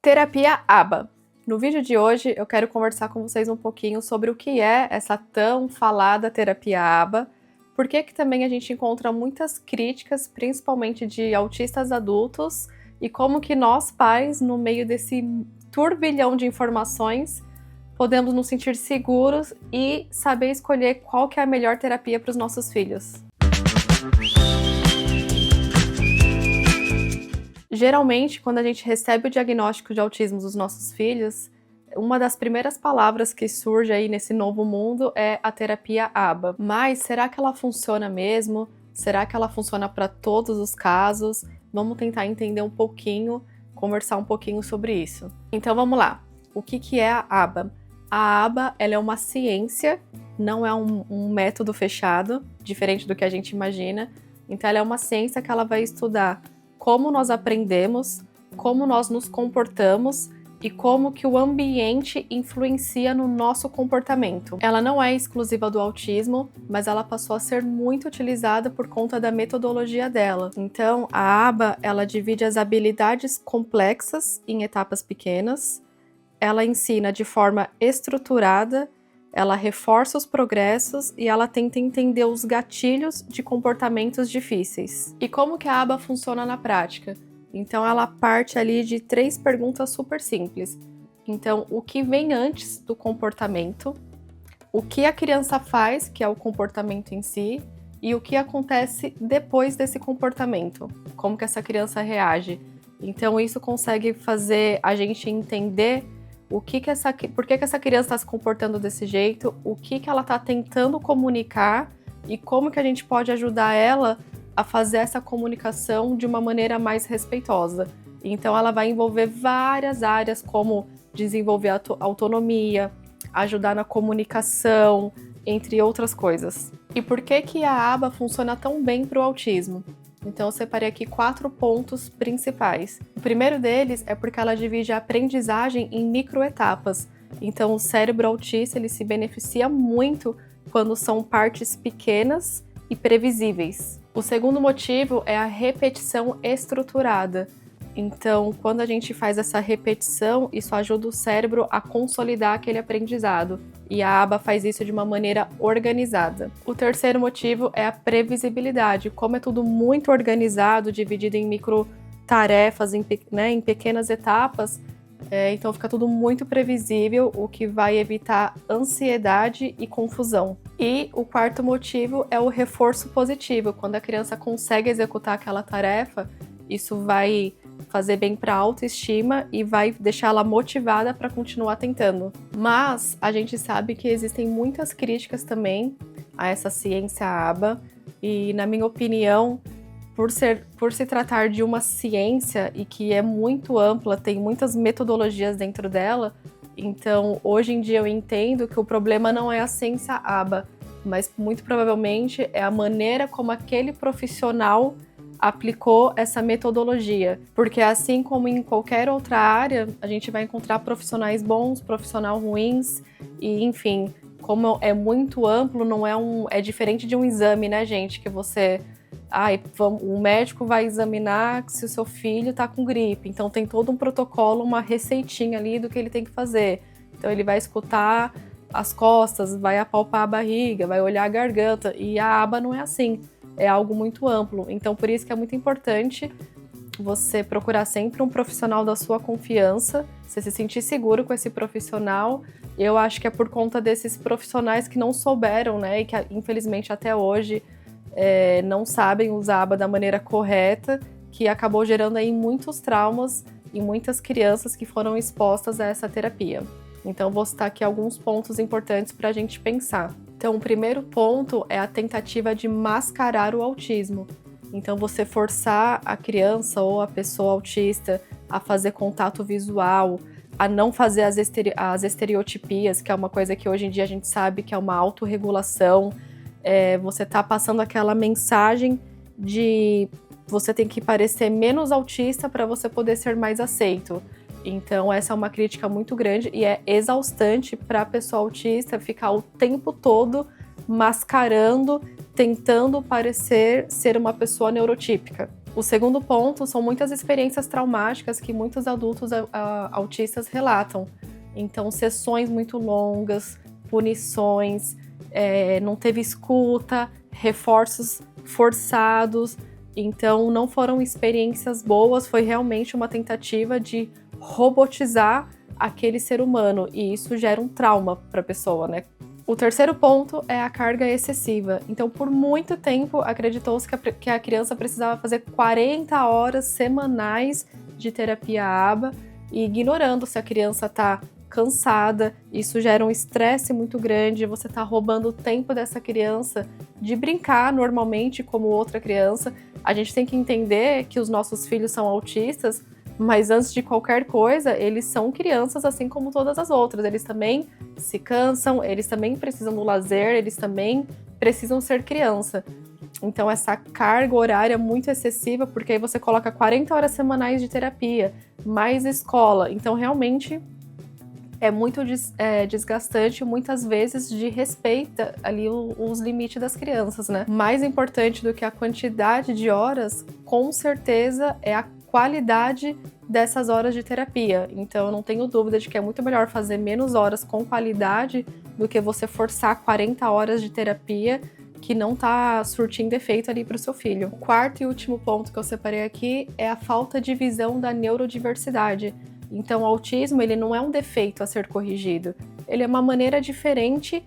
Terapia ABA. No vídeo de hoje eu quero conversar com vocês um pouquinho sobre o que é essa tão falada terapia ABA, por que também a gente encontra muitas críticas, principalmente de autistas adultos, e como que nós pais, no meio desse turbilhão de informações, podemos nos sentir seguros e saber escolher qual que é a melhor terapia para os nossos filhos. Geralmente, quando a gente recebe o diagnóstico de autismo dos nossos filhos, uma das primeiras palavras que surge aí nesse novo mundo é a terapia ABA. Mas será que ela funciona mesmo? Será que ela funciona para todos os casos? Vamos tentar entender um pouquinho, conversar um pouquinho sobre isso. Então vamos lá. O que é a ABA? A ABA, ela é uma ciência, não é um método fechado, diferente do que a gente imagina. Então ela é uma ciência que ela vai estudar como nós aprendemos, como nós nos comportamos e como que o ambiente influencia no nosso comportamento. Ela não é exclusiva do autismo, mas ela passou a ser muito utilizada por conta da metodologia dela. Então, a ABA, ela divide as habilidades complexas em etapas pequenas, ela ensina de forma estruturada, ela reforça os progressos e ela tenta entender os gatilhos de comportamentos difíceis. E como que a ABA funciona na prática? Então ela parte ali de 3 perguntas super simples. Então, o que vem antes do comportamento, o que a criança faz, que é o comportamento em si, e o que acontece depois desse comportamento, como que essa criança reage. Então isso consegue fazer a gente entender por que essa criança está se comportando desse jeito, o que ela está tentando comunicar e como que a gente pode ajudar ela a fazer essa comunicação de uma maneira mais respeitosa. Então ela vai envolver várias áreas, como desenvolver a autonomia, ajudar na comunicação, entre outras coisas. E por que a ABA funciona tão bem para o autismo? Então eu separei aqui 4 pontos principais. O primeiro deles é porque ela divide a aprendizagem em microetapas. Então o cérebro autista ele se beneficia muito quando são partes pequenas e previsíveis. O segundo motivo é a repetição estruturada. Então, quando a gente faz essa repetição, isso ajuda o cérebro a consolidar aquele aprendizado. E a ABA faz isso de uma maneira organizada. O terceiro motivo é a previsibilidade. Como é tudo muito organizado, dividido em micro tarefas, em pequenas etapas, então fica tudo muito previsível, o que vai evitar ansiedade e confusão. E o quarto motivo é o reforço positivo. Quando a criança consegue executar aquela tarefa, isso vai fazer bem para a autoestima e vai deixar ela motivada para continuar tentando. Mas a gente sabe que existem muitas críticas também a essa ciência ABA e, na minha opinião, por se tratar de uma ciência e que é muito ampla, tem muitas metodologias dentro dela, então hoje em dia eu entendo que o problema não é a ciência ABA, mas muito provavelmente é a maneira como aquele profissional aplicou essa metodologia, porque assim como em qualquer outra área, a gente vai encontrar profissionais bons, profissionais ruins, e enfim, como é muito amplo, não é diferente de um exame, né, gente, que você, o médico vai examinar se o seu filho tá com gripe, então tem todo um protocolo, uma receitinha ali do que ele tem que fazer. Então ele vai escutar as costas, vai apalpar a barriga, vai olhar a garganta, e a ABA não é assim. É algo muito amplo, então por isso que é muito importante você procurar sempre um profissional da sua confiança, você se sentir seguro com esse profissional. Eu acho que é por conta desses profissionais que não souberam, né, e que infelizmente até hoje não sabem usar a ABA da maneira correta, que acabou gerando aí muitos traumas em muitas crianças que foram expostas a essa terapia. Então vou citar aqui alguns pontos importantes para a gente pensar. Então, o primeiro ponto é a tentativa de mascarar o autismo. Então, você forçar a criança ou a pessoa autista a fazer contato visual, a não fazer as estereotipias, que é uma coisa que hoje em dia a gente sabe que é uma autorregulação. Você está passando aquela mensagem de você tem que parecer menos autista para você poder ser mais aceito. Então essa é uma crítica muito grande e é exaustante para a pessoa autista ficar o tempo todo mascarando, tentando parecer ser uma pessoa neurotípica. O segundo ponto são muitas experiências traumáticas que muitos adultos autistas relatam. Então, sessões muito longas, punições, não teve escuta, reforços forçados. Então, não foram experiências boas, foi realmente uma tentativa de robotizar aquele ser humano. E isso gera um trauma para a pessoa, né? O terceiro ponto é a carga excessiva. Então, por muito tempo, acreditou-se que a criança precisava fazer 40 horas semanais de terapia ABA, e ignorando se a criança está cansada, isso gera um estresse muito grande, você está roubando o tempo dessa criança de brincar normalmente como outra criança. A gente tem que entender que os nossos filhos são autistas, mas antes de qualquer coisa, eles são crianças assim como todas as outras. Eles também se cansam, eles também precisam do lazer, eles também precisam ser criança. Então essa carga horária é muito excessiva, porque aí você coloca 40 horas semanais de terapia, mais escola. Então realmente é muito desgastante, muitas vezes desrespeita ali os limites das crianças, né? Mais importante do que a quantidade de horas, com certeza, é a qualidade dessas horas de terapia. Então eu não tenho dúvida de que é muito melhor fazer menos horas com qualidade do que você forçar 40 horas de terapia que não tá surtindo efeito ali para o seu filho. O quarto e último ponto que eu separei aqui é a falta de visão da neurodiversidade. Então o autismo, ele não é um defeito a ser corrigido, ele é uma maneira diferente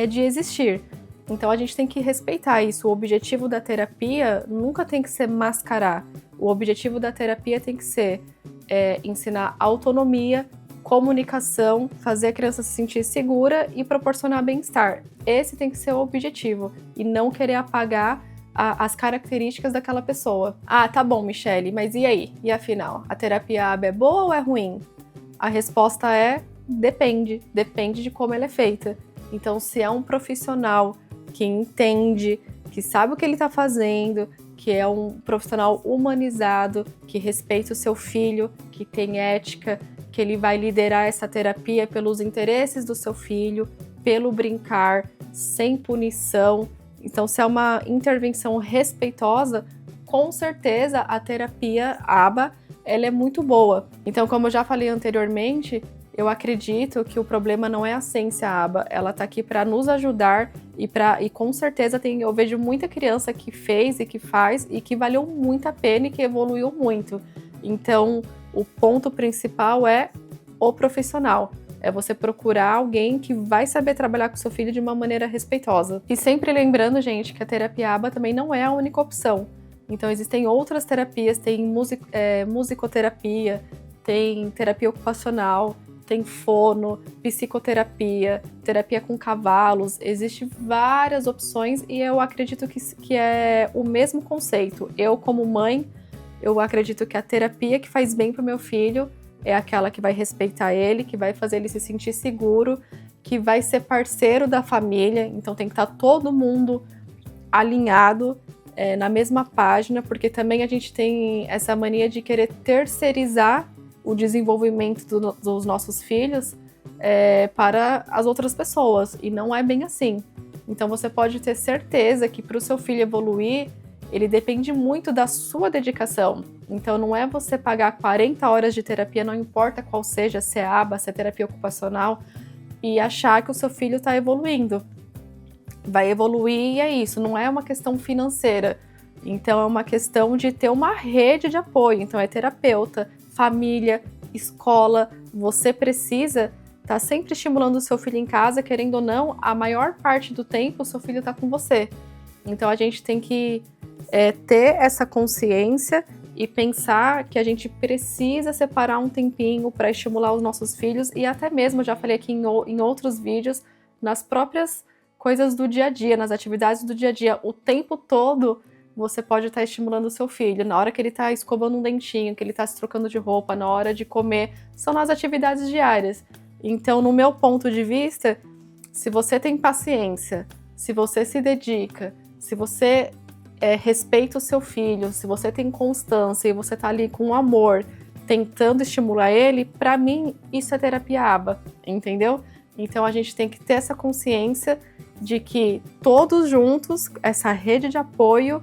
de existir. Então a gente tem que respeitar isso. O objetivo da terapia nunca tem que ser mascarar. O objetivo da terapia tem que ser ensinar autonomia, comunicação, fazer a criança se sentir segura e proporcionar bem-estar. Esse tem que ser o objetivo, e não querer apagar as características daquela pessoa. Ah, tá bom, Michele, mas e aí? E afinal, a terapia ABA é boa ou é ruim? A resposta é depende de como ela é feita. Então, se é um profissional que entende, que sabe o que ele está fazendo, que é um profissional humanizado, que respeita o seu filho, que tem ética, que ele vai liderar essa terapia pelos interesses do seu filho, pelo brincar, sem punição. Então, se é uma intervenção respeitosa, com certeza a terapia ABA ela é muito boa. Então, como eu já falei anteriormente, eu acredito que o problema não é a ciência ABA, ela está aqui para nos ajudar e com certeza eu vejo muita criança que fez e que faz e que valeu muito a pena e que evoluiu muito. Então, o ponto principal é o profissional. É você procurar alguém que vai saber trabalhar com seu filho de uma maneira respeitosa. E sempre lembrando, gente, que a terapia ABA também não é a única opção. Então, existem outras terapias, tem musicoterapia, tem terapia ocupacional, tem fono, psicoterapia, terapia com cavalos. Existem várias opções e eu acredito que é o mesmo conceito. Eu, como mãe, eu acredito que a terapia que faz bem para o meu filho é aquela que vai respeitar ele, que vai fazer ele se sentir seguro, que vai ser parceiro da família. Então tem que estar todo mundo alinhado na mesma página, porque também a gente tem essa mania de querer terceirizar o desenvolvimento dos nossos filhos para as outras pessoas, e não é bem assim. Então você pode ter certeza que para o seu filho evoluir, ele depende muito da sua dedicação. Então não é você pagar 40 horas de terapia, não importa qual seja, se é ABA, se é terapia ocupacional, e achar que o seu filho está evoluindo. Vai evoluir e é isso, não é uma questão financeira. Então é uma questão de ter uma rede de apoio. Então é terapeuta, família, escola. Você precisa estar sempre estimulando o seu filho em casa, querendo ou não, a maior parte do tempo o seu filho está com você. Então a gente tem que ter essa consciência e pensar que a gente precisa separar um tempinho para estimular os nossos filhos, e até mesmo, já falei aqui em outros vídeos, nas próprias coisas do dia a dia, nas atividades do dia a dia. O tempo todo você pode estar estimulando o seu filho, na hora que ele está escovando um dentinho, que ele está se trocando de roupa, na hora de comer, são nas atividades diárias. Então, no meu ponto de vista, se você tem paciência, se você se dedica, se você respeita o seu filho, se você tem constância e você tá ali com amor, tentando estimular ele, para mim isso é terapia ABA, entendeu? Então a gente tem que ter essa consciência de que todos juntos, essa rede de apoio,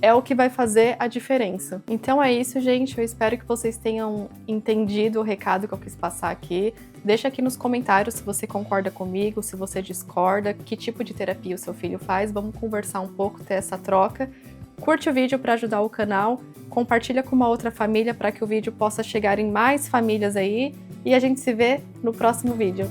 é o que vai fazer a diferença. Então é isso, gente. Eu espero que vocês tenham entendido o recado que eu quis passar aqui. Deixa aqui nos comentários se você concorda comigo, se você discorda, que tipo de terapia o seu filho faz. Vamos conversar um pouco, ter essa troca. Curte o vídeo para ajudar o canal, compartilha com uma outra família para que o vídeo possa chegar em mais famílias aí. E a gente se vê no próximo vídeo.